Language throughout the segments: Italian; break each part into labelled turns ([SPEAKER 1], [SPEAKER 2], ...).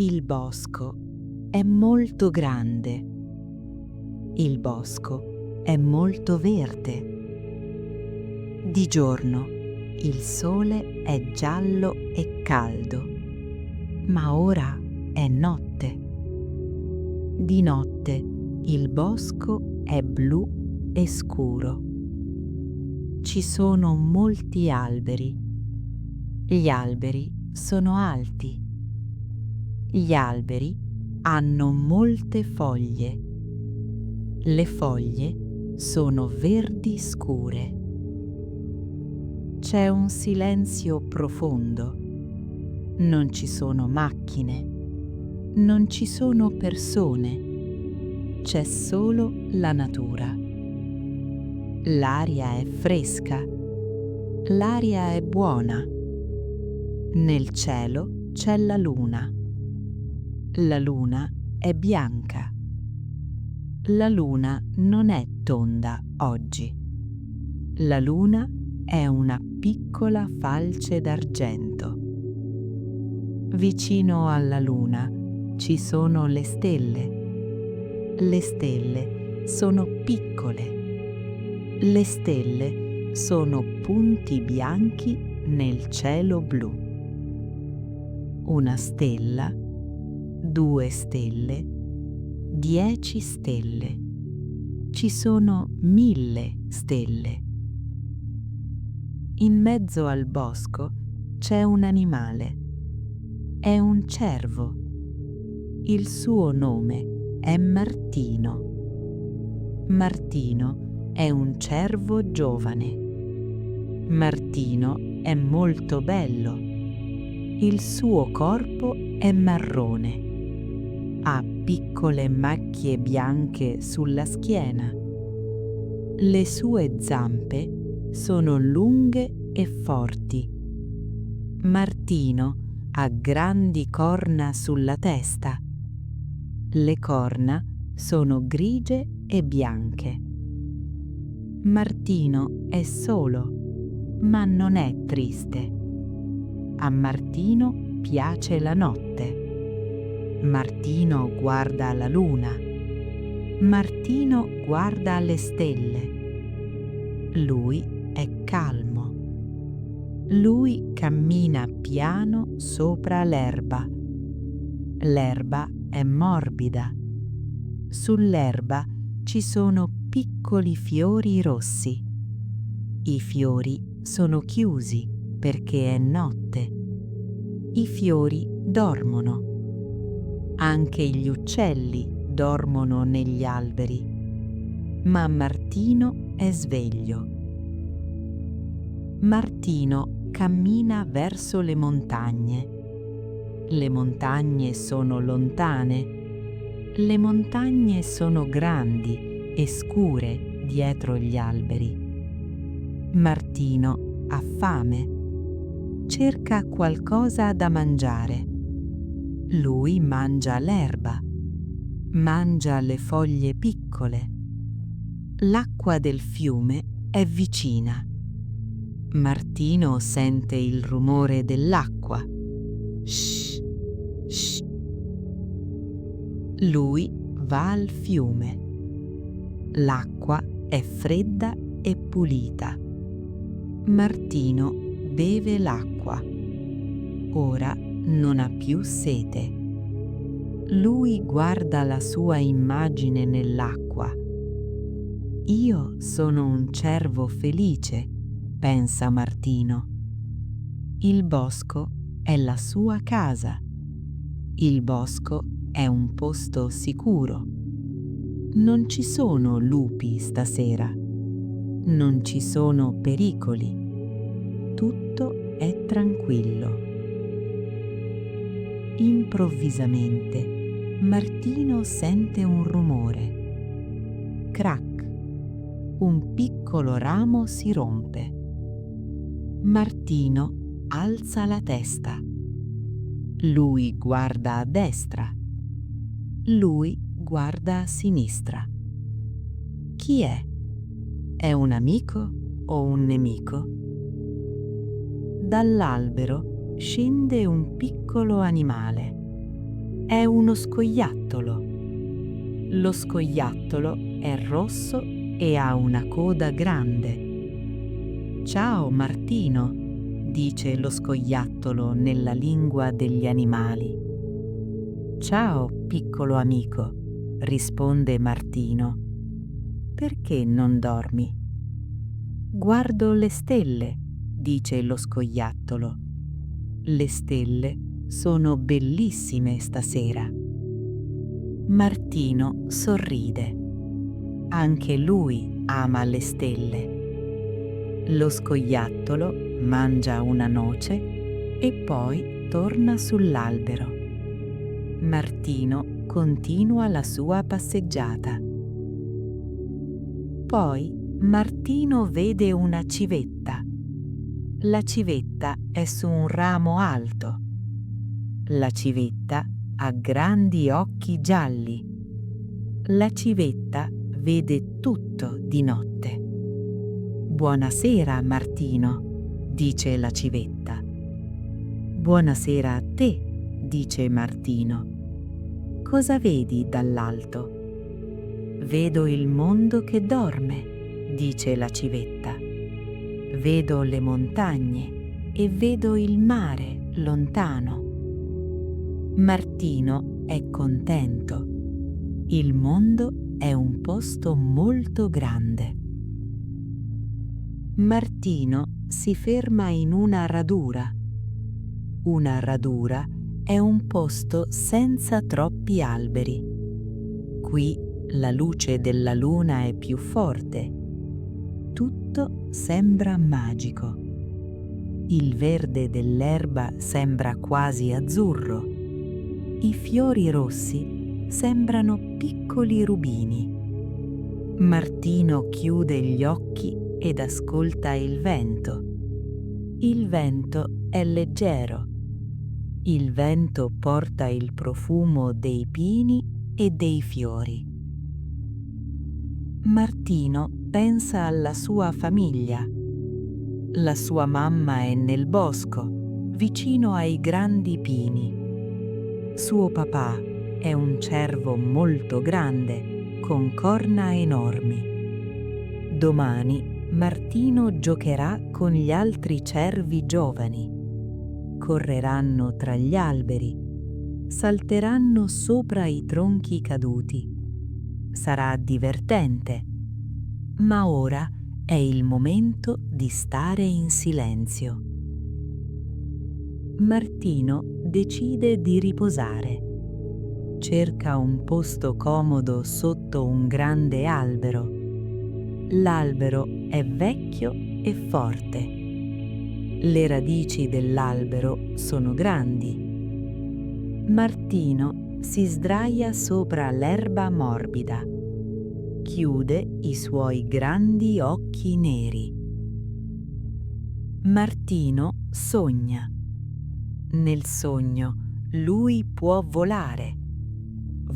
[SPEAKER 1] Il bosco è molto grande. Il bosco è molto verde. Di giorno il sole è giallo e caldo, ma ora è notte. Di notte il bosco è blu e scuro. Ci sono molti alberi. Gli alberi sono alti. Gli alberi hanno molte foglie. Le foglie sono verdi scure. C'è un silenzio profondo. Non ci sono macchine. Non ci sono persone. C'è solo la natura. L'aria è fresca. L'aria è buona. Nel cielo c'è la luna. La luna è bianca. La luna non è tonda oggi. La luna è una piccola falce d'argento. Vicino alla luna ci sono le stelle. Le stelle sono piccole. Le stelle sono punti bianchi nel cielo blu. Una stella, 2 stelle, 10 stelle. Ci sono 1000 stelle. In mezzo al bosco c'è un animale. È un cervo. Il suo nome è Martino. Martino è un cervo giovane. Martino è molto bello. Il suo corpo è marrone. Ha piccole macchie bianche sulla schiena. Le sue zampe sono lunghe e forti. Martino ha grandi corna sulla testa. Le corna sono grigie e bianche. Martino è solo, ma non è triste. A Martino piace la notte. Martino guarda la luna. Martino guarda le stelle. Lui è calmo. Lui cammina piano sopra l'erba. L'erba è morbida. Sull'erba ci sono piccoli fiori rossi. I fiori sono chiusi perché è notte. I fiori dormono. Anche gli uccelli dormono negli alberi. Ma Martino è sveglio. Martino cammina verso le montagne. Le montagne sono lontane. Le montagne sono grandi e scure dietro gli alberi. Martino ha fame. Cerca qualcosa da mangiare. Lui mangia l'erba. Mangia le foglie piccole. L'acqua del fiume è vicina. Martino sente il rumore dell'acqua. Shh, shh. Lui va al fiume. L'acqua è fredda e pulita. Martino beve l'acqua. Ora non ha più sete. Lui guarda la sua immagine nell'acqua. Io sono un cervo felice, pensa Martino. Il bosco è la sua casa. Il bosco è un posto sicuro. Non ci sono lupi stasera. Non ci sono pericoli. Tutto è tranquillo. Improvvisamente Martino sente un rumore. Crac! Un piccolo ramo si rompe. Martino alza la testa. Lui guarda a destra. Lui guarda a sinistra. Chi è? È un amico o un nemico? Dall'albero scende un piccolo animale. È uno scoiattolo. Lo scoiattolo è rosso e ha una coda grande. Ciao Martino, dice lo scoiattolo nella lingua degli animali. Ciao piccolo amico, risponde Martino. Perché non dormi? Guardo le stelle, dice lo scoiattolo. Le stelle sono bellissime stasera. Martino sorride. Anche lui ama le stelle. Lo scoiattolo mangia una noce e poi torna sull'albero. Martino continua la sua passeggiata. Poi Martino vede una civetta. La civetta è su un ramo alto. La civetta ha grandi occhi gialli. La civetta vede tutto di notte. Buonasera, Martino, dice la civetta. Buonasera a te, dice Martino. Cosa vedi dall'alto? Vedo il mondo che dorme, dice la civetta. Vedo le montagne e vedo il mare lontano. Martino è contento. Il mondo è un posto molto grande. Martino si ferma in una radura. Una radura è un posto senza troppi alberi. Qui la luce della luna è più forte. Tutto sembra magico. Il verde dell'erba sembra quasi azzurro. I fiori rossi sembrano piccoli rubini. Martino chiude gli occhi ed ascolta il vento. Il vento è leggero. Il vento porta il profumo dei pini e dei fiori. Martino pensa alla sua famiglia. La sua mamma è nel bosco, vicino ai grandi pini. Suo papà è un cervo molto grande, con corna enormi. Domani Martino giocherà con gli altri cervi giovani. Correranno tra gli alberi, salteranno sopra i tronchi caduti. Sarà divertente, ma ora è il momento di stare in silenzio. Martino decide di riposare. Cerca un posto comodo sotto un grande albero. L'albero è vecchio e forte. Le radici dell'albero sono grandi. Martino si sdraia sopra l'erba morbida. Chiude i suoi grandi occhi neri. Martino sogna. Nel sogno lui può volare.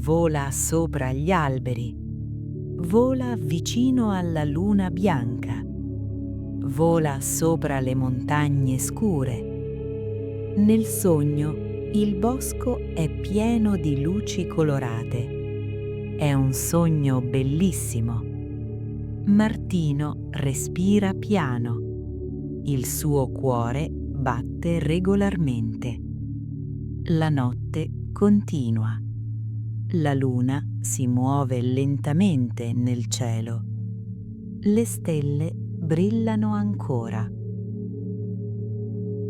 [SPEAKER 1] Vola sopra gli alberi. Vola vicino alla luna bianca. Vola sopra le montagne scure. Nel sogno il bosco è pieno di luci colorate. È un sogno bellissimo. Martino respira piano. Il suo cuore batte regolarmente. La notte continua. La luna si muove lentamente nel cielo. Le stelle brillano ancora.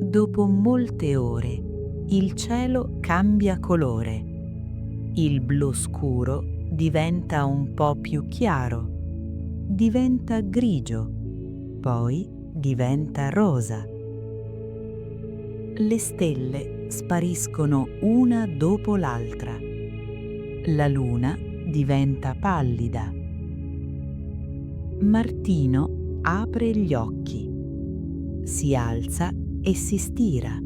[SPEAKER 1] Dopo molte ore, il cielo cambia colore. Il blu scuro diventa un po' più chiaro. Diventa grigio, poi diventa rosa. Le stelle spariscono una dopo l'altra. La luna diventa pallida. Martino apre gli occhi. Si alza e si stira.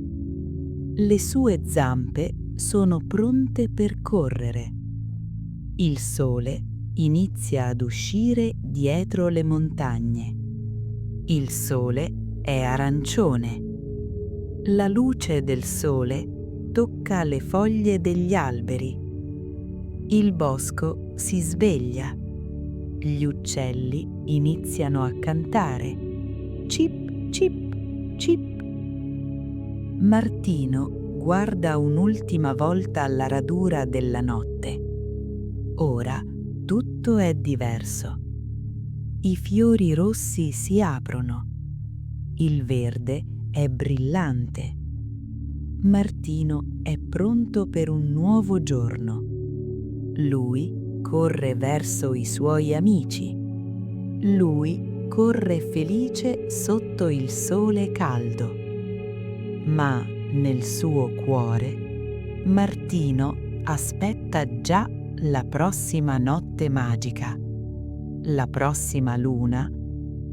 [SPEAKER 1] Le sue zampe sono pronte per correre. Il sole inizia ad uscire dietro le montagne. Il sole è arancione. La luce del sole tocca tocca le foglie degli alberi. Il bosco si sveglia. Gli uccelli iniziano a cantare. Cip, cip, cip. Martino guarda un'ultima volta alla radura della notte. Ora tutto è diverso. I fiori rossi si aprono. Il verde è brillante. Martino è pronto per un nuovo giorno. Lui corre verso i suoi amici. Lui corre felice sotto il sole caldo. Ma nel suo cuore, Martino aspetta già la prossima notte magica, la prossima luna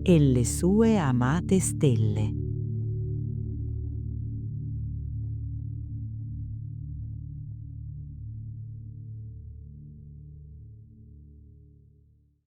[SPEAKER 1] e le sue amate stelle.